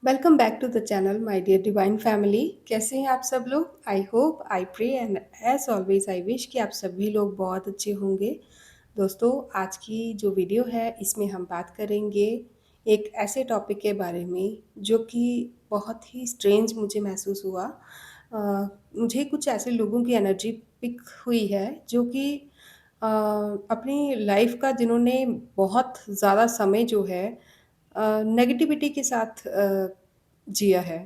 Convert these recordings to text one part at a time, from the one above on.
Welcome back to the channel my dear divine family. कैसे हैं आप सब लोग? I hope, I pray and as always I wish कि आप सभी लोग बहुत अच्छे होंगे। दोस्तों, आज की जो वीडियो है इसमें हम बात करेंगे एक ऐसे टॉपिक के बारे में जो कि बहुत ही स्ट्रेंज मुझे महसूस हुआ। मुझे कुछ ऐसे लोगों की एनर्जी पिक हुई है जो कि अपनी लाइफ का जिन्होंने बहुत ज़्यादा समय जो है नेगेटिविटी के साथ जिया है,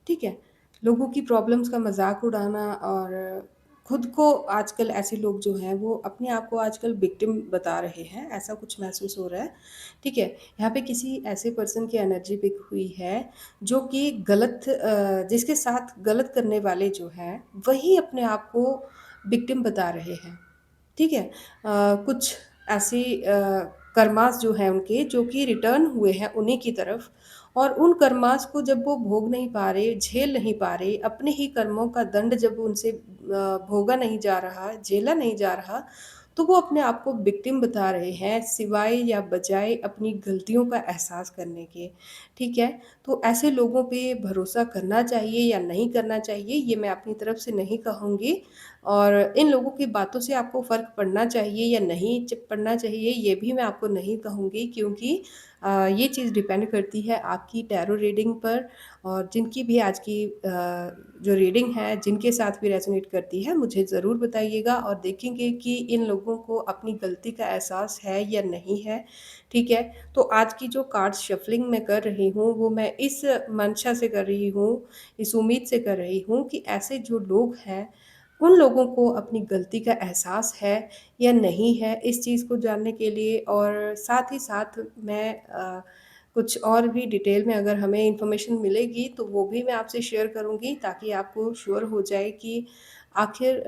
ठीक है? लोगों की प्रॉब्लम्स का मज़ाक उड़ाना और खुद को आजकल ऐसे लोग जो हैं वो अपने आप को आजकल विक्टिम बता रहे हैं, ऐसा कुछ महसूस हो रहा है, ठीक है? यहाँ पे किसी ऐसे पर्सन की एनर्जी पिक हुई है जो कि जिसके साथ गलत करने वाले जो हैं, वही अपने आप को विक्टिम बता रहे हैं। ठीक है? कुछ ऐसी कर्मास जो हैं उनके जो कि रिटर्न हुए हैं उन्हीं की तरफ और उन कर्मास को जब वो भोग नहीं पा रहे, झेल नहीं पा रहे, अपने ही कर्मों का दंड जब उनसे भोगा नहीं जा रहा, झेला नहीं जा रहा, तो वो अपने आप को विक्टिम बता रहे हैं, सिवाय या बजाय अपनी गलतियों का एहसास करने के, ठीक है? तो ऐसे लोगों पे भरोसा करना चाहिए या नहीं करना चाहिए, ये मैं अपनी तरफ से नहीं कहूँगी। और इन लोगों की बातों से आपको फ़र्क पड़ना चाहिए या नहीं पड़ना चाहिए, ये भी मैं आपको नहीं कहूँगी क्योंकि ये चीज़ डिपेंड करती है आपकी टैरो रीडिंग पर और जिनकी भी आज की जो रीडिंग है, जिनके साथ भी रेज़ोनेट करती है, मुझे ज़रूर बताइएगा और देखेंगे कि इन लोगों को अपनी गलती का एहसास है या नहीं है, ठीक है? तो आज की जो कार्ड्स शफ़लिंग मैं कर रही हूँ, वो मैं इस मंशा से कर रही हूँ, इस उम्मीद से कर रही हूँ कि ऐसे जो लोग हैं उन लोगों को अपनी गलती का एहसास है या नहीं है, इस चीज़ को जानने के लिए और साथ ही साथ मैं कुछ और भी डिटेल में अगर हमें इन्फॉर्मेशन मिलेगी, तो वो भी मैं आपसे शेयर करूँगी ताकि आपको श्योर हो जाए कि आखिर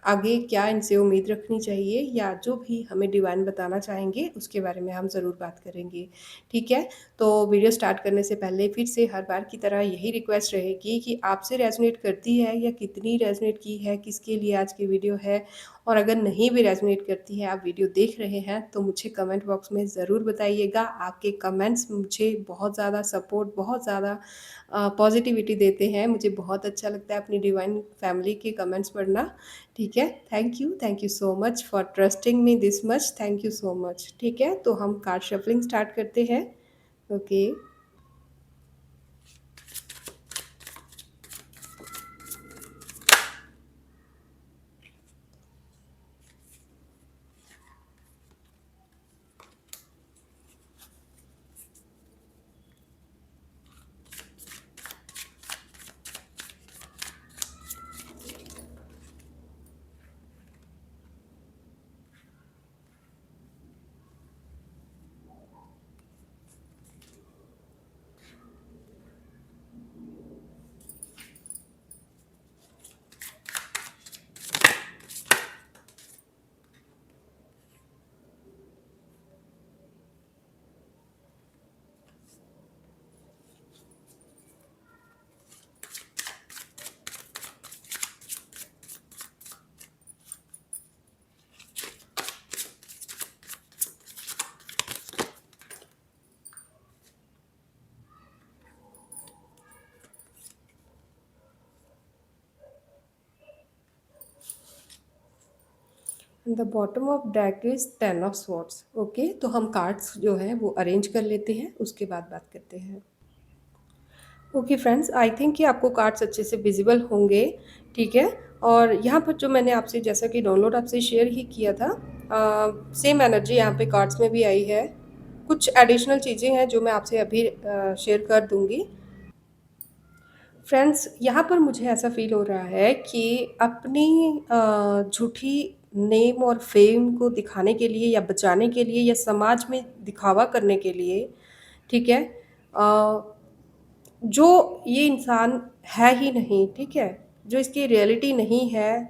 आगे क्या इनसे उम्मीद रखनी चाहिए या जो भी हमें डिवाइन बताना चाहेंगे, उसके बारे में हम ज़रूर बात करेंगे, ठीक है? तो वीडियो स्टार्ट करने से पहले फिर से हर बार की तरह यही रिक्वेस्ट रहेगी कि आपसे रेज़ोनेट करती है या कितनी रेज़ोनेट की है, किसके लिए आज की वीडियो है और अगर नहीं भी रेज़ोनेट करती है, आप वीडियो देख रहे हैं, तो मुझे कमेंट बॉक्स में ज़रूर बताइएगा। आपके कमेंट्स मुझे बहुत ज़्यादा सपोर्ट, बहुत ज़्यादा पॉज़िटिविटी देते हैं। मुझे बहुत अच्छा लगता है अपनी डिवाइन फैमिली के कमेंट्स पढ़ना, ठीक है? Thank you so much for trusting me this much, thank you so much, ठीक है? तो हम कार्ड शफलिंग स्टार्ट करते हैं, okay. The bottom of deck is 10 of swords, okay. तो हम कार्ड्स जो हैं वो अरेंज कर लेते हैं, उसके बाद बात करते हैं। ओके फ्रेंड्स, आई थिंक कि आपको कार्ड्स अच्छे से विजिबल होंगे, ठीक है? और यहाँ पर जो मैंने आपसे जैसा कि डाउनलोड आपसे शेयर ही किया था, सेम एनर्जी यहाँ पे कार्ड्स में भी आई है। कुछ एडिशनल चीज़ें हैं जो मैं आपसे अभी शेयर कर दूँगी। फ्रेंड्स, यहाँ पर मुझे ऐसा फ़ील हो रहा है कि अपनी झूठी नेम और फ़ेम को दिखाने के लिए या बचाने के लिए या समाज में दिखावा करने के लिए, ठीक है? अ, जो ये इंसान है ही नहीं, ठीक है? जो इसकी रियलिटी नहीं है,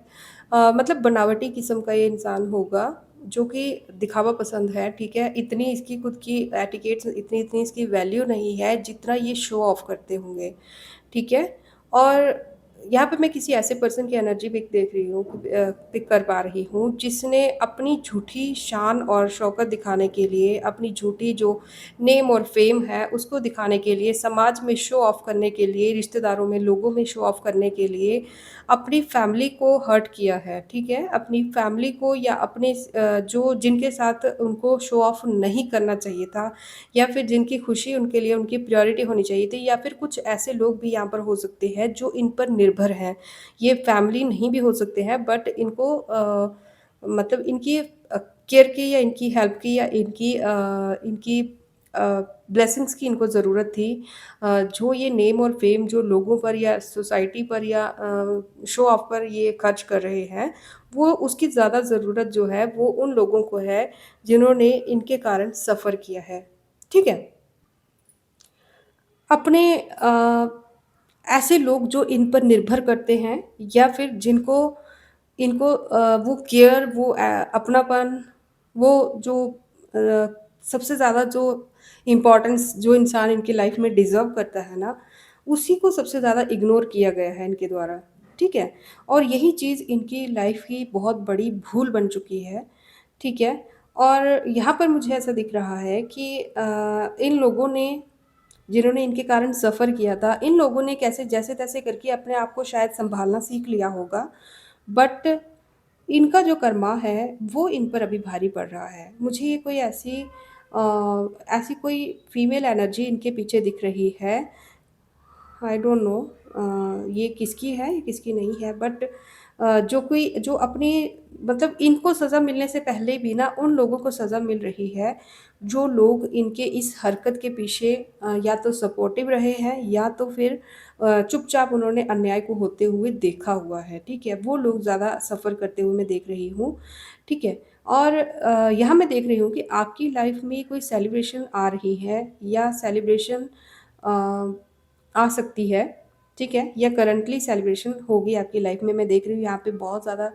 मतलब बनावटी किस्म का ये इंसान होगा, जो कि दिखावा पसंद है, ठीक है? इतनी इसकी खुद की एटिकेट्स इतनी-इतनी इसकी वैल्यू नहीं है, जितना ये शो ऑफ करते होंगे, ठीक है? और यहाँ पे मैं किसी ऐसे पर्सन की एनर्जी पिक देख रही हूँ, पिक कर पा रही हूँ, जिसने अपनी झूठी शान और शौकत दिखाने के लिए, अपनी झूठी जो नेम और फेम है, उसको दिखाने के लिए, समाज में शो ऑफ करने के लिए, रिश्तेदारों में, लोगों में शो ऑफ करने के लिए, अपनी फैमिली को हर्ट किया है, ठीक है? अपनी फैमिली को या अपने जो जिनके साथ उनको शो ऑफ नहीं करना चाहिए था, या फिर जिनकी खुशी उनके लिए उनकी प्रायोरिटी होनी चाहिए थी, या फिर कुछ ऐसे लोग भी यहाँ पर हो सकते हैं जो इन पर निर्भर हैं। ये फैमिली नहीं भी हो सकते हैं, बट इनको मतलब इनकी केयर की या इनकी हेल्प की या इनकी ब्लेसिंग्स की इनको ज़रूरत थी। जो ये नेम और फेम जो लोगों पर या सोसाइटी पर या शो ऑफ पर ये खर्च कर रहे हैं, वो उसकी ज़्यादा ज़रूरत जो है वो उन लोगों को है जिन्होंने इनके कारण सफ़र किया है। ठीक है? अपने ऐसे लोग जो इन पर निर्भर करते हैं, या फिर जिनको इनको वो केयर, वो अपनापन, वो जो सबसे ज़्यादा जो इम्पोर्टेंस जो इंसान इनकी लाइफ में डिज़र्व करता है ना, उसी को सबसे ज़्यादा इग्नोर किया गया है इनके द्वारा, ठीक है? और यही चीज़ इनकी लाइफ की बहुत बड़ी भूल बन चुकी है, ठीक है? और यहाँ पर मुझे ऐसा दिख रहा है कि इन लोगों ने, जिन्होंने इनके कारण सफ़र किया था, इन लोगों ने कैसे जैसे-तैसे करके अपने आप को शायद सँभालना सीख लिया होगा, बट इनका जो कर्मा है, वो इन पर अभी भारी पड़ रहा है। मुझे ये कोई ऐसी कोई फीमेल एनर्जी इनके पीछे दिख रही है। आई डोंट नो ये किसकी है, ये किसकी नहीं है, बट जो कोई जो अपनी, मतलब इनको सज़ा मिलने से पहले भी ना उन लोगों को सज़ा मिल रही है, जो लोग इनके इस हरकत के पीछे या तो सपोर्टिव रहे हैं, या तो फिर चुपचाप उन्होंने अन्याय को होते हुए देखा हुआ है, ठीक है? वो लोग ज़्यादा सफ़र करते हुए मैं देख रही हूँ, ठीक है? और यहाँ मैं देख रही हूँ कि आपकी लाइफ़ में कोई सेलिब्रेशन आ रही है, या सेलिब्रेशन अ, आ सकती है, ठीक है? या करंटली सेलिब्रेशन होगी आपकी लाइफ में, मैं देख रही हूँ यहाँ पे बहुत ज़्यादा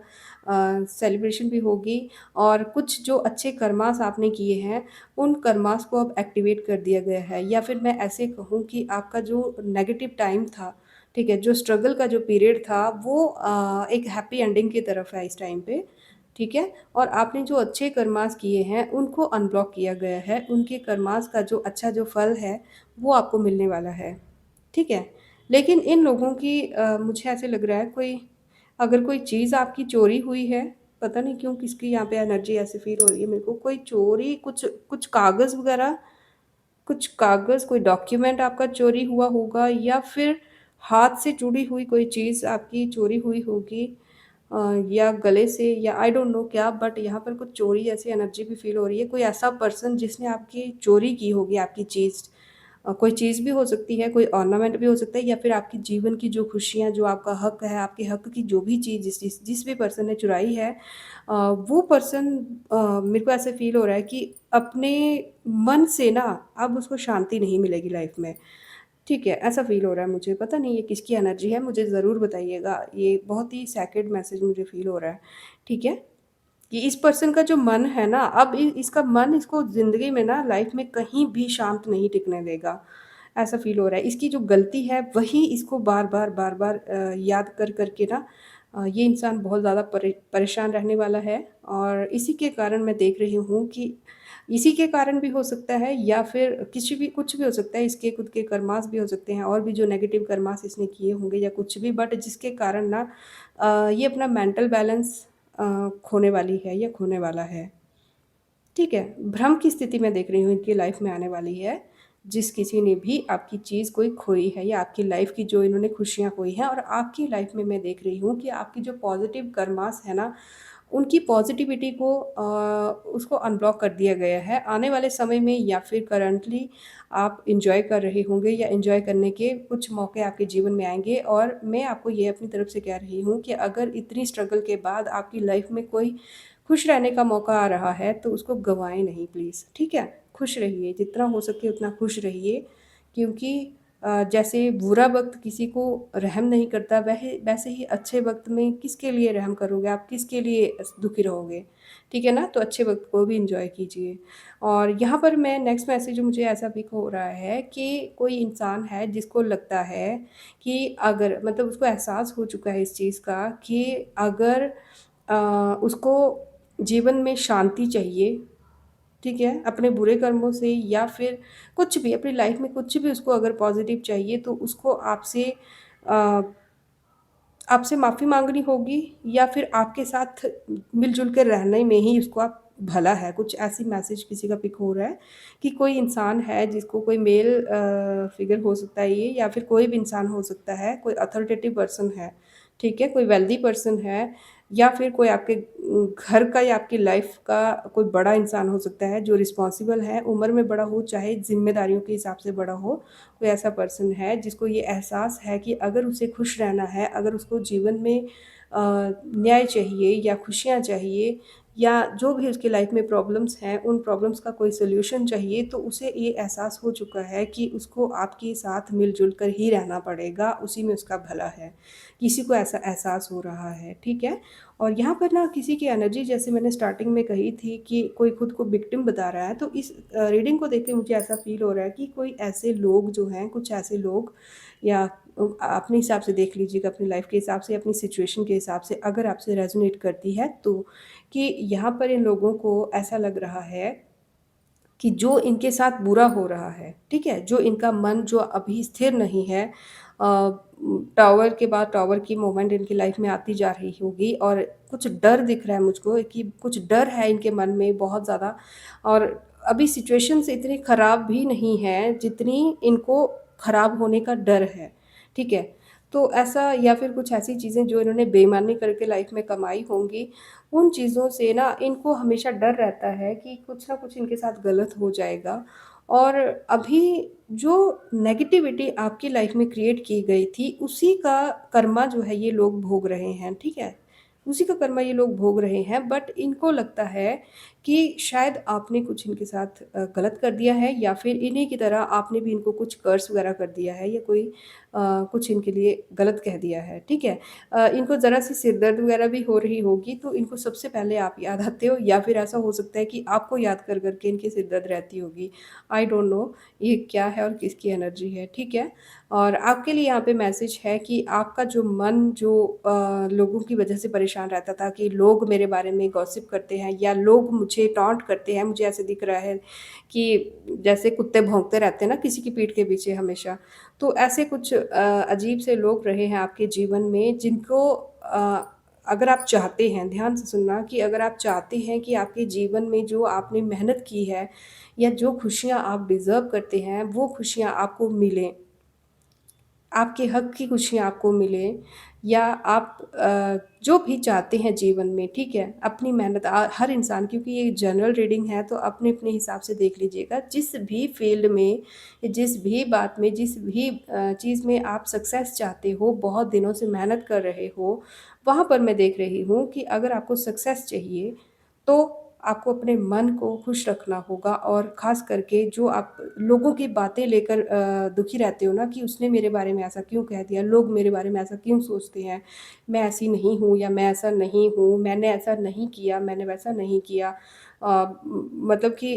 सेलिब्रेशन भी होगी, और कुछ जो अच्छे कर्मास आपने किए हैं, उन कर्मास को अब एक्टिवेट कर दिया गया है, या फिर मैं ऐसे कहूँ कि आपका जो नेगेटिव टाइम था, ठीक है? जो स्ट्रगल का जो पीरियड था, वो एक हैप्पी एंडिंग की तरफ है इस टाइम पे, ठीक है? और आपने जो अच्छे कर्मास किए हैं, उनको अनब्लॉक किया गया है, उनके कर्मास का जो अच्छा जो फल है, वो आपको मिलने वाला है। ठीक है? लेकिन इन लोगों की मुझे ऐसे लग रहा है, कोई अगर कोई चीज़ आपकी चोरी हुई है, पता नहीं क्यों किसकी यहाँ पे एनर्जी ऐसी फ़ील हो रही है मेरे को, कोई चोरी, कुछ कुछ कागज़ वग़ैरह, कुछ कागज़, कोई डॉक्यूमेंट आपका चोरी हुआ होगा, या फिर हाथ से जुड़ी हुई कोई चीज़ आपकी चोरी हुई होगी, या गले से, या आई डोंट नो क्या, बट यहाँ पर कुछ चोरी जैसी एनर्जी भी फ़ील हो रही है। कोई ऐसा पर्सन जिसने आपकी चोरी की होगी आपकी चीज़, कोई चीज़ भी हो सकती है, कोई ऑर्नामेंट भी हो सकता है, या फिर आपकी जीवन की जो खुशियाँ, जो आपका हक है, आपके हक की जो भी चीज़ जिस भी पर्सन ने चुराई है, वो पर्सन, मेरे को ऐसे फ़ील हो रहा है कि अपने मन से ना अब उसको शांति नहीं मिलेगी लाइफ़ में। ठीक है, ऐसा फ़ील हो रहा है मुझे, पता नहीं ये किसकी एनर्जी है, मुझे ज़रूर बताइएगा। ये बहुत ही सैक्रेड मैसेज मुझे फ़ील हो रहा है, ठीक है? कि इस पर्सन का जो मन है ना, अब इसका मन इसको ज़िंदगी में ना, लाइफ़ में कहीं भी शांत नहीं टिकने देगा, ऐसा फ़ील हो रहा है। इसकी जो गलती है वही इसको बार-बार, बार-बार याद कर के ना ये इंसान बहुत ज़्यादा परेशान रहने वाला है, और इसी के कारण मैं देख रही हूँ कि इसी के कारण भी हो सकता है, या फिर किसी भी कुछ भी हो सकता है, इसके खुद के कर्मास भी हो सकते हैं, और भी जो नेगेटिव कर्मास इसने किए होंगे या कुछ भी, बट जिसके कारण ना ये अपना मेंटल बैलेंस खोने वाली है या खोने वाला है। ठीक है? भ्रम की स्थिति मैं देख रही हूँ इनकी लाइफ़ में आने वाली है, जिस किसी ने भी आपकी चीज़ कोई खोई है, या आपकी लाइफ़ की जो इन्होंने खुशियाँ खोई हैं, और आपकी लाइफ़ में मैं देख रही हूँ कि आपकी जो पॉज़िटिव कर्मास है ना, उनकी पॉज़िटिविटी को उसको अनब्लॉक कर दिया गया है। आने वाले समय में, या फिर करंटली आप एन्जॉय कर रहे होंगे, या एन्जॉय करने के कुछ मौके आपके जीवन में आएँगे, और मैं आपको ये अपनी तरफ से कह रही हूँ कि अगर इतनी स्ट्रगल के बाद आपकी लाइफ़ में कोई खुश रहने का मौका आ रहा है, तो उसको गँवाएँ नहीं प्लीज़, ठीक है? खुश रहिए, जितना हो सके उतना खुश रहिए, क्योंकि जैसे बुरा वक़्त किसी को रहम नहीं करता, वैसे ही अच्छे वक़्त में किसके लिए रहम करोगे आप, किसके लिए दुखी रहोगे, ठीक है ना? तो अच्छे वक़्त को भी एन्जॉय कीजिए। और यहाँ पर मैं नेक्स्ट मैसेज मुझे ऐसा पिक हो रहा है कि कोई इंसान है जिसको लगता है कि अगर मतलब उसको एहसास हो चुका है इस चीज़ का कि अगर उसको जीवन में शांति चाहिए, ठीक है? अपने बुरे कर्मों से या फिर कुछ भी अपनी लाइफ़ में कुछ भी उसको अगर पॉज़िटिव चाहिए तो उसको अ, आपसे माफ़ी माँगनी होगी या फिर आपके साथ मिल-जुल के रहने में ही उसको आप भला है। कुछ ऐसी मैसेज किसी का पिक हो रहा है कि कोई इंसान है जिसको कोई मेल फ़िगर हो सकता है ये या फिर कोई भी इंसान हो सकता है, कोई अथॉरिटेटिव पर्सन है, ठीक है? कोई वेल्दी पर्सन है या फिर कोई आपके घर का या आपकी लाइफ़ का कोई बड़ा इंसान हो सकता है जो रिस्पॉन्सिबल है, उम्र में बड़ा हो चाहे ज़िम्मेदारियों के हिसाब से बड़ा हो। कोई ऐसा पर्सन है जिसको ये एहसास है कि अगर उसे खुश रहना है, अगर उसको जीवन में न्याय चाहिए या खुशियाँ चाहिए या जो भी उसकी लाइफ में प्रॉब्लम्स हैं, उन प्रॉब्लम्स का कोई सॉल्यूशन चाहिए, तो उसे ये एहसास हो चुका है कि उसको आपके साथ मिल-जुल कर ही रहना पड़ेगा, उसी में उसका भला है। किसी को ऐसा एहसास हो रहा है, ठीक है? और यहाँ पर ना किसी की एनर्जी जैसे मैंने स्टार्टिंग में कही थी कि कोई खुद को विक्टिम बता रहा है, तो इस रीडिंग को देख के मुझे ऐसा फ़ील हो रहा है कि कोई ऐसे लोग जो हैं, कुछ ऐसे लोग या अपने हिसाब से देख लीजिएगा, अपनी लाइफ़ के हिसाब से, अपनी सिचुएशन के हिसाब से अगर आपसे रेज़ोनेट करती है तो, कि यहाँ पर इन लोगों को ऐसा लग रहा है कि जो इनके साथ बुरा हो रहा है, ठीक है? जो इनका मन जो अभी स्थिर नहीं है टावर के बाद टावर की मोमेंट इनकी लाइफ़ में आती जा रही होगी और कुछ डर दिख रहा है मुझको कि कुछ डर है इनके मन में बहुत ज़्यादा और अभी सिचुएशंस इतनी ख़राब भी नहीं है, जितनी इनको ख़राब होने का डर है, ठीक है? तो ऐसा या फिर कुछ ऐसी चीज़ें जो इन्होंने बेईमानी करके लाइफ़ में कमाई होंगी, उन चीज़ों से ना इनको हमेशा डर रहता है कि कुछ ना कुछ इनके साथ गलत हो जाएगा और अभी जो नेगेटिविटी आपकी लाइफ में क्रिएट की गई थी, उसी का कर्मा जो है ये लोग भोग रहे हैं, ठीक है? उसी का कर्मा ये लोग भोग रहे हैं बट इनको लगता है कि शायद आपने कुछ इनके साथ गलत कर दिया है या फिर इन्हीं की तरह आपने भी इनको कुछ कर्स वगैरह कर दिया है या कोई कुछ इनके लिए गलत कह दिया है, ठीक है? इनको ज़रा-सी सिर दर्द वगैरह भी हो रही होगी तो इनको सबसे पहले आप याद आते हो या फिर ऐसा हो सकता है कि आपको याद कर के इनकी सिर दर्द रहती होगी। आई डोंट नो ये क्या है और किसकी एनर्जी है, ठीक है? और आपके लिए यहाँ पे मैसेज है कि आपका जो मन जो लोगों की वजह से परेशान रहता था कि लोग मेरे बारे में गॉसिप करते हैं या लोग मुझे टॉन्ट करते हैं, मुझे ऐसे दिख रहा है कि जैसे कुत्ते भौंकते रहते हैं ना किसी की पीठ के पीछे हमेशा। तो ऐसे कुछ अजीब से लोग रहे हैं आपके जीवन में जिनको अगर आप चाहते हैं, ध्यान से सुनना कि अगर आप चाहते हैं कि आपके जीवन में जो आपने मेहनत की है या जो खुशियाँ आप डिज़र्व करते हैं, वो खुशियाँ आपको मिलें, आपके हक की खुशियाँ आपको मिलें या आप जो भी चाहते हैं जीवन में, ठीक है? अपनी मेहनत हर इंसान क्योंकि ये जनरल रीडिंग है तो अपने-अपने हिसाब से देख लीजिएगा। जिस भी फ़ील्ड में, जिस भी बात में, जिस भी चीज़ में आप सक्सेस चाहते हो, बहुत दिनों से मेहनत कर रहे हो, वहाँ पर मैं देख रही हूँ कि अगर आपको सक्सेस चाहिए, तो आपको अपने मन को खुश रखना होगा और ख़ास करके जो आप लोगों की बातें लेकर दुखी रहते हो ना कि उसने मेरे बारे में ऐसा क्यों कह दिया, लोग मेरे बारे में ऐसा क्यों सोचते हैं, मैं ऐसी नहीं हूँ या मैं ऐसा नहीं हूँ, मैंने ऐसा नहीं किया, मैंने वैसा नहीं किया। मतलब कि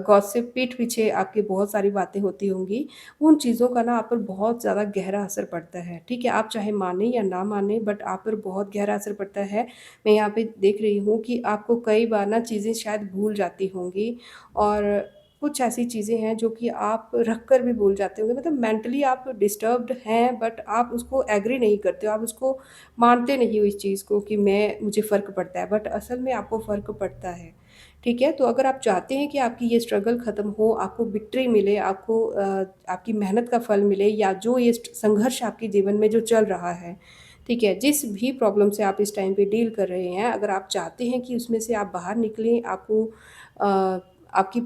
गॉसिप पीठ पीछे आपकी बहुत सारी बातें होती होंगी, उन चीज़ों का ना आप पर बहुत ज़्यादा गहरा असर पड़ता है, ठीक है? आप चाहे मानें या ना मानें बट आप पर बहुत गहरा असर पड़ता है। मैं यहाँ पे देख रही हूँ कि आपको कई बार ना चीज़ें शायद भूल जाती होंगी और कुछ ऐसी चीज़ें हैं जो कि आप रख कर भी भूल जाते होंगे मतलब मेंटली आप डिस्टर्ब्ड हैं बट आप उसको एग्री नहीं करते हो, आप उसको मानते नहीं हो इस चीज़ को कि मैं मुझे फ़र्क पड़ता है बट असल में आपको फ़र्क पड़ता है, ठीक है? तो अगर आप चाहते हैं कि आपकी ये स्ट्रगल ख़त्म हो, आपको विक्ट्री मिले, आपको आपकी मेहनत का फल मिले या जो ये संघर्ष आपके जीवन में जो चल रहा है, ठीक है? जिस भी प्रॉब्लम से आप इस टाइम पे डील कर रहे हैं, अगर आप चाहते हैं कि उसमें से आप बाहर निकलें, आपको आपकी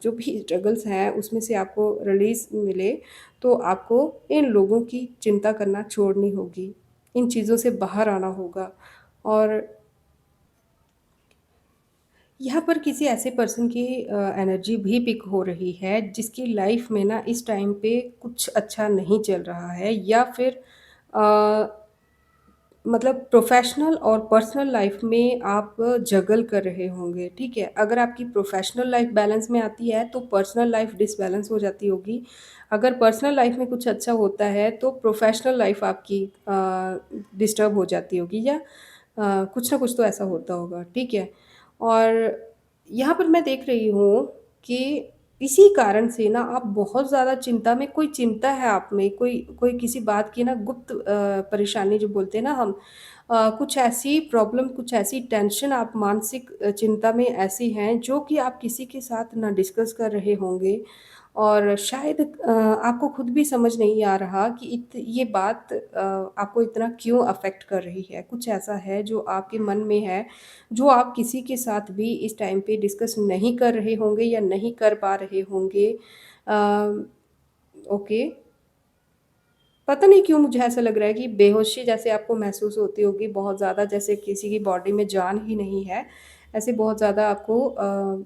जो भी स्ट्रगल्स हैं, उसमें से आपको रिलीज़ मिले, तो आपको इन लोगों की चिंता करना छोड़नी होगी। इन चीज़ों से बाहर आना होगा और यहाँ पर किसी ऐसे पर्सन की एनर्जी भी पिक हो रही है जिसकी लाइफ में ना इस टाइम पे कुछ अच्छा नहीं चल रहा है, या फिर अ, मतलब प्रोफ़ेशनल और पर्सनल लाइफ़ में आप जगल कर रहे होंगे, ठीक है? अगर आपकी प्रोफ़ेशनल लाइफ़ बैलेंस में आती है, तो पर्सनल लाइफ़ डिसबैलेंस हो जाती होगी। अगर पर्सनल लाइफ़ में कुछ अच्छा होता है, तो प्रोफ़ेशनल लाइफ़ आपकी डिस्टर्ब हो जाती होगी, या कुछ ना कुछ तो ऐसा होता होगा, ठीक है? और यहाँ पर मैं देख रही हूँ कि इसी कारण से ना आप बहुत ज़्यादा चिंता में, कोई चिंता है आप में, कोई कोई किसी बात की ना गुप्त परेशानी जो बोलते हैं ना हम, कुछ ऐसी प्रॉब्लम, कुछ ऐसी टेंशन, आप मानसिक चिंता में ऐसी हैं जो कि आप किसी के साथ ना डिस्कस कर रहे होंगे, और शायद आपको खुद भी समझ नहीं आ रहा कि ये बात आपको इतना क्यों अफ़ेक्ट कर रही है। कुछ ऐसा है जो आपके मन में है, जो आप किसी के साथ भी इस टाइम पे डिस्कस नहीं कर रहे होंगे या नहीं कर पा रहे होंगे। ओके। पता नहीं क्यों मुझे ऐसा लग रहा है कि बेहोशी जैसे आपको महसूस होती होगी बहुत ज़्यादा, जैसे किसी की बॉडी में जान ही नहीं है। ऐसे बहुत ज़्यादा आपको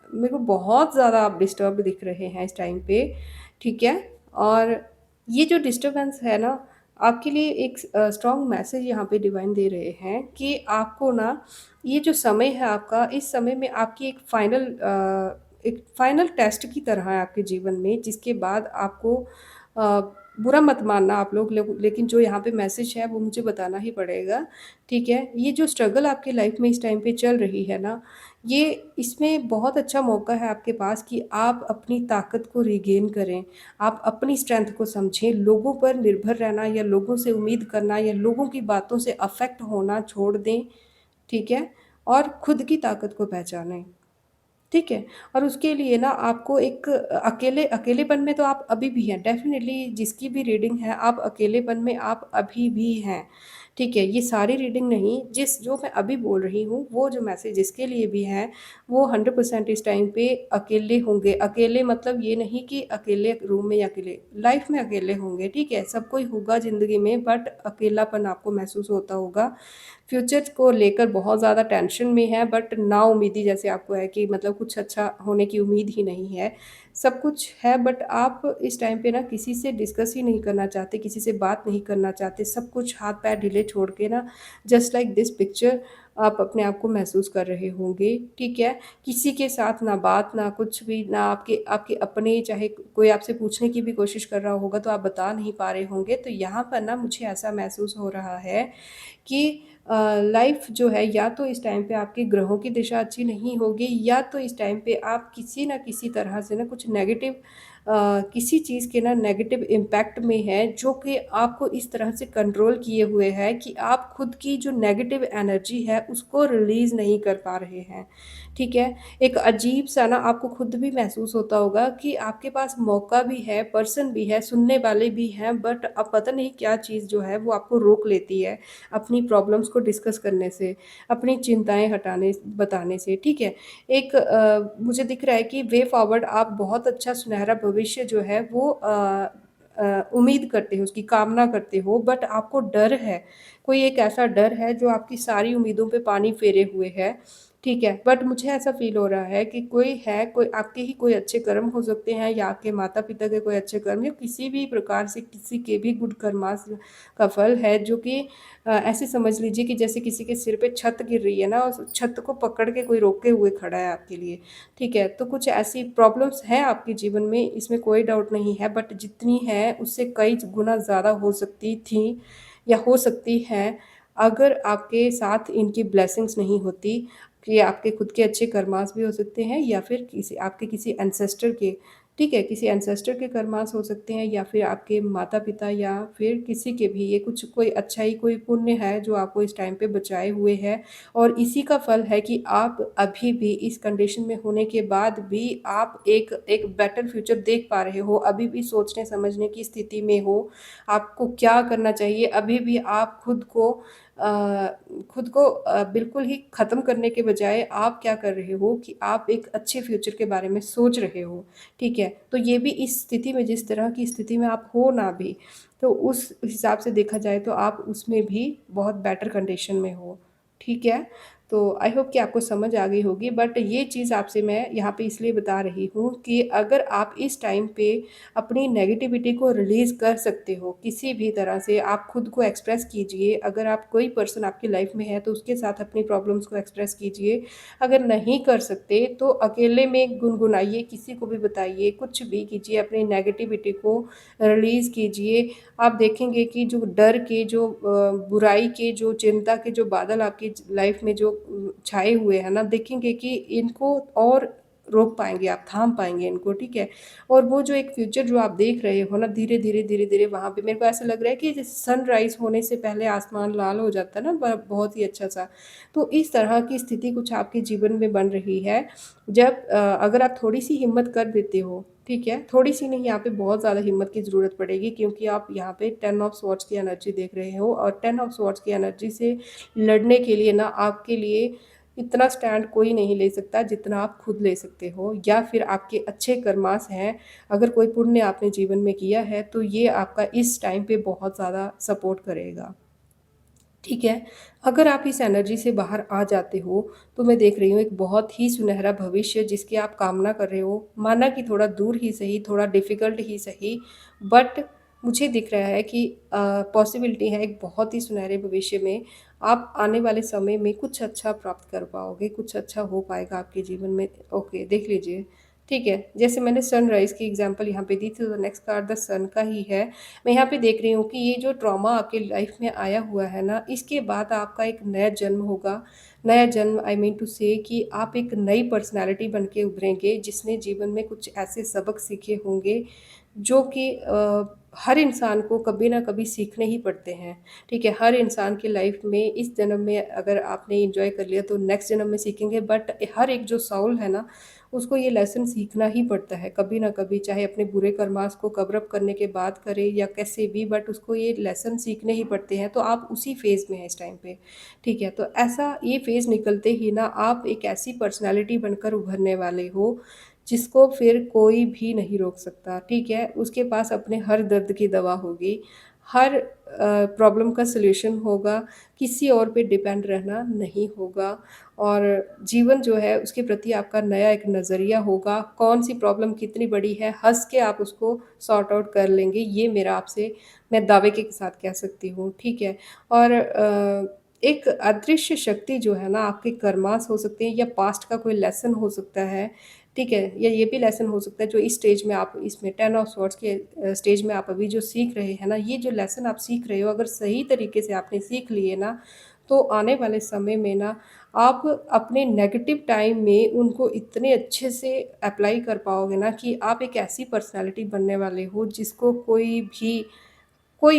मेरे को बहुत ज़्यादा आप डिस्टर्ब दिख रहे हैं इस टाइम पे, ठीक है? और ये जो डिस्टर्बेंस है ना, आपके लिए एक स्ट्रॉन्ग मैसेज यहाँ पे डिवाइन दे रहे हैं कि आपको ना ये जो समय है आपका, इस समय में आपकी एक फाइनल टेस्ट की तरह है आपके जीवन में, जिसके बाद आपको बुरा मत मानना आप लोग, लेकिन जो यहाँ पे मैसेज है वो मुझे बताना ही पड़ेगा, ठीक है? ये जो स्ट्रगल आपकी लाइफ में इस टाइम पे चल रही है ना, ये इसमें बहुत अच्छा मौका है आपके पास कि आप अपनी ताकत को रीगेन करें, आप अपनी स्ट्रेंथ को समझें, लोगों पर निर्भर रहना या लोगों से उम्मीद करना या लोगों की बातों से अफ़ेक्ट होना छोड़ दें, ठीक है? और खुद की ताकत को पहचानें। ठीक है? और उसके लिए ना आपको एक अकेलेपन में तो आप अभी भी हैं, डेफ़िनिटली जिसकी भी रीडिंग है, आप अकेलेपन में आप अभी भी हैं, ठीक है? ये सारी रीडिंग नहीं, जो मैं अभी बोल रही हूँ, वो जो मैसेज जिसके लिए भी है, वो 100% इस टाइम पे अकेले होंगे। अकेले मतलब ये नहीं कि अकेले रूम में या अकेले लाइफ़ में अकेले होंगे, ठीक है? सब कोई होगा ज़िंदगी में, बट अकेलापन आपको महसूस होता होगा। फ्यूचर को लेकर बहुत ज़्यादा टेंशन में है, बट नाउम्मीदी जैसे आपको है कि मतलब कुछ अच्छा होने की उम्मीद ही नहीं है। सब कुछ है, बट आप इस टाइम पे ना किसी से डिस्कस ही नहीं करना चाहते, किसी से बात नहीं करना चाहते, सब कुछ हाथ-पैर ढीले छोड़ के ना जस्ट लाइक दिस पिक्चर आप अपने आप को महसूस कर रहे होंगे, ठीक है? किसी के साथ ना बात, ना कुछ भी, ना आपके आपके अपने, चाहे कोई आपसे पूछने की भी कोशिश कर रहा होगा तो आप बता नहीं पा रहे होंगे। तो यहाँ पर ना मुझे ऐसा महसूस हो रहा है कि लाइफ जो है, या तो इस टाइम पे आपके ग्रहों की दिशा अच्छी नहीं होगी, या तो इस टाइम पे आप किसी न किसी तरह से ना कुछ नेगेटिव किसी चीज़ के ना नेगेटिव इम्पैक्ट में है, जो कि आपको इस तरह से कंट्रोल किए हुए है कि आप खुद की जो नेगेटिव एनर्जी है उसको रिलीज़ नहीं कर पा रहे हैं, ठीक है? एक अजीब-सा ना आपको खुद भी महसूस होता होगा कि आपके पास मौका भी है, पर्सन भी है, सुनने वाले भी हैं, बट अब पता नहीं क्या चीज़ जो है वो आपको रोक लेती है। अपनी प्रॉब्लम्स को डिस्कस करने से, अपनी चिंताएँ हटाने बताने से, ठीक है? एक मुझे दिख रहा है कि वे फॉरवर्ड आप बहुत अच्छा सुनहरा भविष्य जो है वो उम्मीद करते हो, उसकी कामना करते हो, बट आपको डर है। कोई एक ऐसा डर है जो आपकी सारी उम्मीदों पे पानी फेरे हुए है, ठीक है? बट मुझे ऐसा फ़ील हो रहा है कि कोई आपके ही कोई अच्छे कर्म हो सकते हैं, या आपके माता-पिता के कोई अच्छे कर्म, या किसी भी प्रकार से किसी के भी गुड कर्मास का फल है, जो कि ऐसे समझ लीजिए कि जैसे किसी के सिर पे छत गिर रही है ना, उस छत को पकड़ के कोई रोके हुए खड़ा है आपके लिए, ठीक है? तो कुछ ऐसी प्रॉब्लम्स हैं आपके जीवन में, इसमें कोई डाउट नहीं है, बट जितनी है उससे कई गुना ज़्यादा हो सकती थी या हो सकती हैं, अगर आपके साथ इनकी ब्लेसिंग्स नहीं होती, कि आपके खुद के अच्छे कर्मास भी हो सकते हैं, या फिर किसी एंसेस्टर के, ठीक है? किसी एंसेस्टर के कर्मास हो सकते हैं, या फिर आपके माता-पिता, या फिर किसी के भी, ये कुछ कोई अच्छाई, कोई पुण्य है जो आपको इस टाइम पे बचाए हुए है, और इसी का फल है कि आप अभी भी इस कंडीशन में होने के बाद भी आप एक एक बेटर फ्यूचर देख पा रहे हो, अभी भी सोचने समझने की स्थिति में हो। आपको क्या करना चाहिए, अभी भी आप खुद को बिल्कुल ही ख़त्म करने के बजाय आप क्या कर रहे हो कि आप एक अच्छे फ्यूचर के बारे में सोच रहे हो, ठीक है? तो ये भी इस स्थिति में, जिस तरह की स्थिति में आप हो ना भी, तो उस हिसाब से देखा जाए तो आप उसमें भी बहुत बेटर कंडीशन में हो, ठीक है? तो आई होप कि आपको समझ आ गई होगी, बट ये चीज़ आपसे मैं यहाँ पे इसलिए बता रही हूँ कि अगर आप इस टाइम पे अपनी नेगेटिविटी को रिलीज़ कर सकते हो किसी भी तरह से, आप खुद को एक्सप्रेस कीजिए। अगर आप कोई पर्सन आपकी लाइफ में है तो उसके साथ अपनी प्रॉब्लम्स को एक्सप्रेस कीजिए। अगर नहीं कर सकते तो अकेले में गुनगुनाइए, किसी को भी बताइए, कुछ भी कीजिए, अपनी नेगेटिविटी को रिलीज़ कीजिए। आप देखेंगे कि जो डर के, जो बुराई के, जो चिंता के जो बादल आपकी लाइफ में जो छाए हुए हैं ना, देखेंगे कि इनको और रोक पाएँगे आप, थाम पाएँगे इनको, ठीक है? और वो जो एक फ्यूचर जो आप देख रहे हो ना, धीरे-धीरे, धीरे-धीरे वहाँ पे मेरे को ऐसा लग रहा है कि जैसे सनराइज़ होने से पहले आसमान लाल हो जाता है ना, ब बहुत ही अच्छा-सा। तो इस तरह की स्थिति कुछ आपके जीवन में बन रही है। जब अगर आप थोड़ी-सी हिम्मत कर देते हो, ठीक है? थोड़ी-सी नहीं, यहाँ पे बहुत ज़्यादा हिम्मत की ज़रूरत पड़ेगी, क्योंकि आप यहाँ पे 10 ऑफ स्वॉर्ड्स की एनर्जी देख रहे हो, और 10 ऑफ स्वॉर्ड्स की एनर्जी से लड़ने के लिए ना आपके लिए इतना स्टैंड कोई नहीं ले सकता जितना आप खुद ले सकते हो, या फिर आपके अच्छे कर्मास हैं। अगर कोई पुण्य आपने जीवन में किया है तो ये आपका इस टाइम पे बहुत ज़्यादा सपोर्ट करेगा। ठीक है? अगर आप इस एनर्जी से बाहर आ जाते हो, तो मैं देख रही हूँ एक बहुत ही सुनहरा भविष्य जिसकी आप कामना कर रहे हो। माना कि थोड़ा दूर ही सही, थोड़ा डिफ़िकल्ट ही सही, बट मुझे दिख रहा है कि पॉसिबिलिटी है एक बहुत ही सुनहरे भविष्य में आप आने वाले समय में कुछ अच्छा प्राप्त कर पाओगे, कुछ अच्छा हो पाएगा आपके जीवन में। ओके, देख लीजिए। ठीक है, जैसे मैंने सनराइज़ की एग्ज़ाम्पल यहाँ पे दी थी, तो नेक्स्ट कार्ड द सन का ही है। मैं यहाँ पे देख रही हूँ कि ये जो ट्रॉमा आपके लाइफ में आया हुआ है ना, इसके बाद आपका एक नया जन्म होगा। नया जन्म, आई मीन टू से कि आप एक नई पर्सनैलिटी बन के उभरेंगे, जिसने जीवन में कुछ ऐसे सबक सीखे होंगे जो कि हर इंसान को कभी ना कभी सीखने ही पड़ते हैं। ठीक है? हर इंसान की लाइफ में इस जन्म में अगर आपने एन्जॉय कर लिया तो नेक्स्ट जन्म में सीखेंगे, बट हर एक जो सोल है ना, उसको ये लेसन सीखना ही पड़ता है कभी ना कभी, चाहे अपने बुरे कर्मास को कवर अप करने के बाद करे या कैसे भी, बट उसको ये लेसन सीखने ही पड़ते हैं। तो आप उसी फेज़ में हैं इस टाइम पे, ठीक है? तो ऐसा ये फेज़ निकलते ही ना आप एक ऐसी पर्सनैलिटी बनकर उभरने वाले हो, जिसको फिर कोई भी नहीं रोक सकता, ठीक है? उसके पास अपने हर दर्द की दवा होगी, हर प्रॉब्लम का सॉल्यूशन होगा, किसी और पे डिपेंड रहना नहीं होगा, और जीवन जो है उसके प्रति आपका नया एक नज़रिया होगा। कौन-सी प्रॉब्लम कितनी बड़ी है, हँस के आप उसको सॉर्ट आउट कर लेंगे, ये मेरा आपसे मैं दावे के साथ कह सकती हूँ, ठीक है? और एक अदृश्य शक्ति जो है ना, आपके कर्मास हो सकते हैं या पास्ट का कोई लेसन हो सकता है, ठीक है? या ये भी लेसन हो सकता है जो इस स्टेज में आप इसमें 10 ऑफ सॉर्ड्स के स्टेज में आप अभी जो सीख रहे हैं ना, ये जो लेसन आप सीख रहे हो, अगर सही तरीके से आपने सीख लिए ना, तो आने वाले समय में ना आप अपने नेगेटिव टाइम में उनको इतने अच्छे से अप्लाई कर पाओगे ना कि आप एक ऐसी पर्सनैलिटी बनने वाले हो जिसको कोई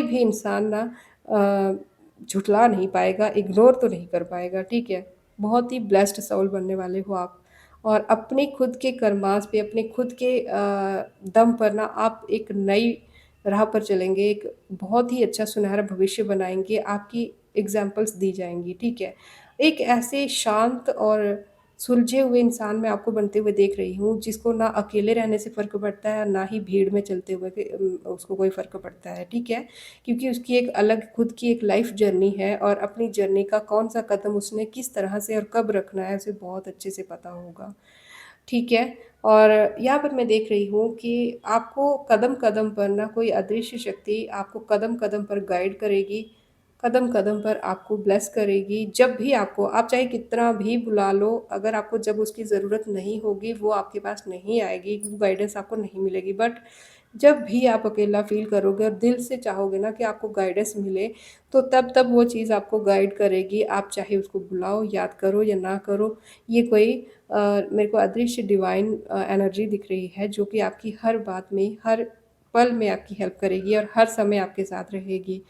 भी इंसान ना झुठला नहीं पाएगा, इग्नोर तो नहीं कर पाएगा, ठीक है? बहुत ही ब्लेस्ड सोल बनने वाले हो आप, और अपने खुद के कर्मास पे, अपने खुद के दम पर ना आप एक नई राह पर चलेंगे, एक बहुत ही अच्छा सुनहरा भविष्य बनाएँगे, आपकी एग्ज़ाम्पल्स दी जाएँगी, ठीक है? एक ऐसे शांत और सुलझे हुए इंसान मैं आपको बनते हुए देख रही हूँ, जिसको ना अकेले रहने से फ़र्क पड़ता है, ना ही भीड़ में चलते हुए उसको कोई फ़र्क पड़ता है, ठीक है? क्योंकि उसकी एक अलग खुद की एक लाइफ़ जर्नी है, और अपनी जर्नी का कौन-सा कदम उसने किस तरह से और कब रखना है, उसे बहुत अच्छे से पता होगा, ठीक है? और यहाँ पर मैं देख रही हूँ कि आपको कदम-कदम पर ना कोई अदृश्य शक्ति आपको कदम-कदम पर गाइड करेगी, कदम-कदम पर आपको ब्लेस करेगी। जब भी आपको, आप चाहे कितना भी बुला लो, अगर आपको जब उसकी ज़रूरत नहीं होगी, वो आपके पास नहीं आएगी, वो गाइडेंस आपको नहीं मिलेगी। बट जब भी आप अकेला फ़ील करोगे और दिल से चाहोगे ना कि आपको गाइडेंस मिले, तो तब वो चीज़ आपको गाइड करेगी। आप चाहे उसको बुलाओ, याद करो या ना करो, ये कोई मेरे को अदृश्य डिवाइन एनर्जी दिख रही है, जो कि आपकी हर बात में, हर पल में आपकी हेल्प करेगी और हर समय आपके साथ रहेगी,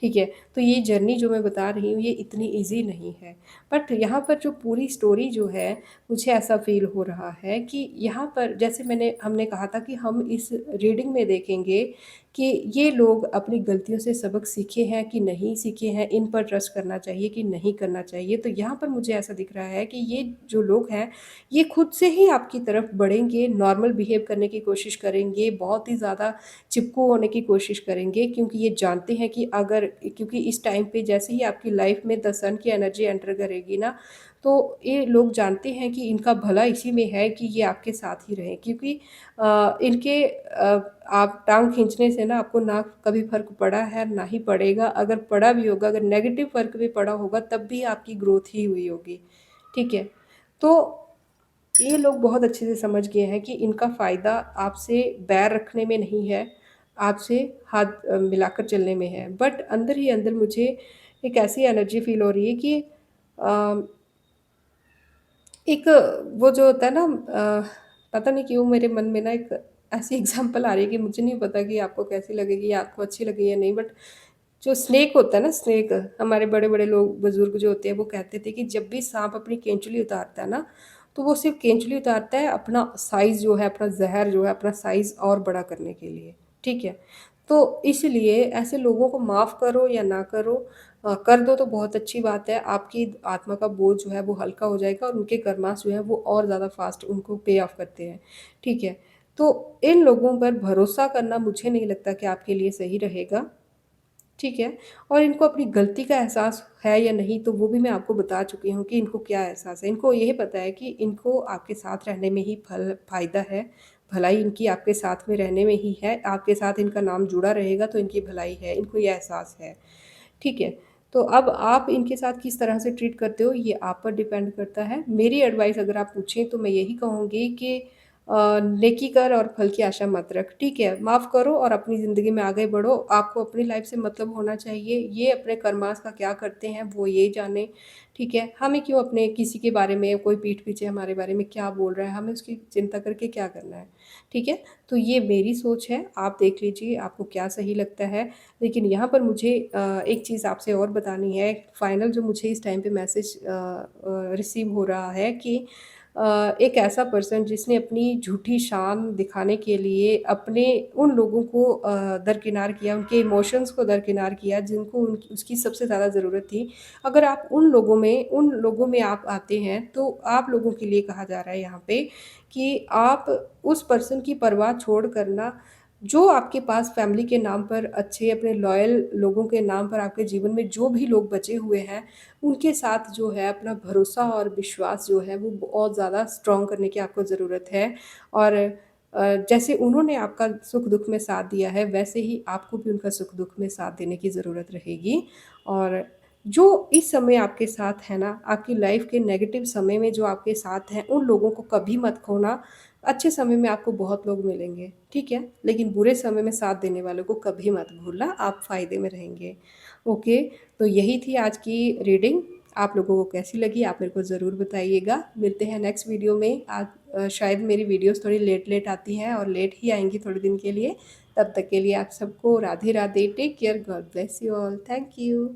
ठीक है? तो ये जर्नी जो मैं बता रही हूँ, ये इतनी ईज़ी नहीं है। बट यहाँ पर जो पूरी स्टोरी जो है, मुझे ऐसा फ़ील हो रहा है कि यहाँ पर जैसे हमने कहा था कि हम इस रीडिंग में देखेंगे कि ये लोग अपनी गलतियों से सबक सीखे हैं कि नहीं सीखे हैं, इन पर ट्रस्ट करना चाहिए कि नहीं करना चाहिए। तो यहाँ पर मुझे ऐसा दिख रहा है कि ये जो लोग हैं, ये खुद से ही आपकी तरफ बढ़ेंगे, नॉर्मल बिहेव करने की कोशिश करेंगे, बहुत ही ज़्यादा चिपकू होने की कोशिश करेंगे, क्योंकि ये जानते हैं कि अगर, क्योंकि इस टाइम पे जैसे ही आपकी लाइफ में द सन की एनर्जी एंटर करेगी ना, तो ये लोग जानते हैं कि इनका भला इसी में है कि ये आपके साथ ही रहें, क्योंकि इनके आप टाँग खींचने से ना आपको ना कभी फ़र्क पड़ा है, ना ही पड़ेगा। अगर पड़ा भी होगा, अगर नेगेटिव फ़र्क भी पड़ा होगा, तब भी आपकी ग्रोथ ही हुई होगी, ठीक है? तो ये लोग बहुत अच्छे से समझ गए हैं कि इनका फ़ायदा आपसे बैर रखने में नहीं है, आपसे हाथ मिलाकर चलने में है। बट अंदर ही अंदर मुझे एक ऐसी एनर्जी फ़ील हो रही है कि अ, एक वो जो होता है ना, पता नहीं क्यों मेरे मन में ना एक ऐसी एग्ज़ाम्पल आ रही है कि मुझे नहीं पता कि आपको कैसी लगेगी या आपको अच्छी लगेगी या नहीं, बट जो स्नेक होता है ना, स्नेक, हमारे बड़े-बड़े लोग बुज़ुर्ग जो होते हैं वो कहते थे कि जब भी साँप अपनी केंचुली उतारता है ना, तो वो सिर्फ़ केंचुली उतारता है अपना साइज़ जो है, अपना ज़हर जो है, अपना साइज़ और बड़ा करने के लिए, ठीक है? तो इसलिए ऐसे लोगों को माफ़ करो या ना करो, कर दो तो बहुत अच्छी बात है, आपकी आत्मा का बोझ जो है वो हल्का हो जाएगा और उनके कर्माश जो है वो और ज़्यादा फ़ास्ट उनको पे ऑफ करते हैं, ठीक है? तो इन लोगों पर भरोसा करना मुझे नहीं लगता कि आपके लिए सही रहेगा। ठीक है? और इनको अपनी गलती का एहसास है या नहीं, तो वो भी मैं आपको बता चुकी हूँ कि इनको क्या एहसास है। इनको यही पता है कि इनको आपके साथ रहने में ही फ़ायदा है, भलाई इनकी आपके साथ में रहने में ही है, आपके साथ इनका नाम जुड़ा रहेगा तो इनकी भलाई है, इनको ये एहसास है। ठीक है? तो अब आप इनके साथ किस तरह से ट्रीट करते हो, ये आप पर डिपेंड करता है। मेरी एडवाइस अगर आप पूछें तो मैं यही कहूँगी कि नेकी कर और फल की आशा मत रख, ठीक है? माफ़ करो और अपनी ज़िंदगी में आगे बढ़ो। आपको अपनी लाइफ़ से मतलब होना चाहिए। ये अपने कर्मास का क्या करते हैं, वो ये जानें, ठीक है? हमें क्यों अपने किसी के बारे में, कोई पीठ पीछे हमारे बारे में क्या बोल रहा है, हमें उसकी चिंता करके क्या करना है, ठीक है? तो ये मेरी सोच है, आप देख लीजिए आपको क्या सही लगता है। लेकिन यहाँ पर मुझे एक चीज़ आपसे और बतानी है, फाइनल जो मुझे इस टाइम पे मैसेज रिसीव हो रहा है कि एक ऐसा पर्सन जिसने अपनी झूठी शान दिखाने के लिए अपने उन लोगों को दरकिनार किया, उनके इमोशंस को दरकिनार किया जिनको उसकी सबसे ज़्यादा ज़रूरत थी। अगर आप उन लोगों में आप आते हैं, तो आप लोगों के लिए कहा जा रहा है यहाँ पे कि आप उस पर्सन की परवाह छोड़ कर ना, जो आपके पास फैमिली के नाम पर अच्छे अपने लॉयल लोगों के नाम पर आपके जीवन में जो भी लोग बचे हुए हैं, उनके साथ जो है अपना भरोसा और विश्वास जो है वो बहुत ज़्यादा स्ट्रॉन्ग करने की आपको ज़रूरत है। और जैसे उन्होंने आपका सुख-दुःख में साथ दिया है, वैसे ही आपको भी उनका सुख-दुःख में साथ देने की ज़रूरत रहेगी। और जो इस समय आपके साथ है ना, आपकी लाइफ़ के नेगेटिव समय में जो आपके साथ हैं, उन लोगों को कभी मत खोना। अच्छे समय में आपको बहुत लोग मिलेंगे, ठीक है? लेकिन बुरे समय में साथ देने वालों को कभी मत भूलना, आप फ़ायदे में रहेंगे। ओके, तो यही थी आज की रीडिंग। आप लोगों को कैसी लगी आप मेरे को ज़रूर बताइएगा। मिलते हैं नेक्स्ट वीडियो में। आज शायद मेरी वीडियोज़ थोड़ी लेट-लेट आती हैं और लेट ही आएँगी थोड़े दिन के लिए। तब तक के लिए आप सबको Radhe Radhe, take care, God bless you all. Thank you.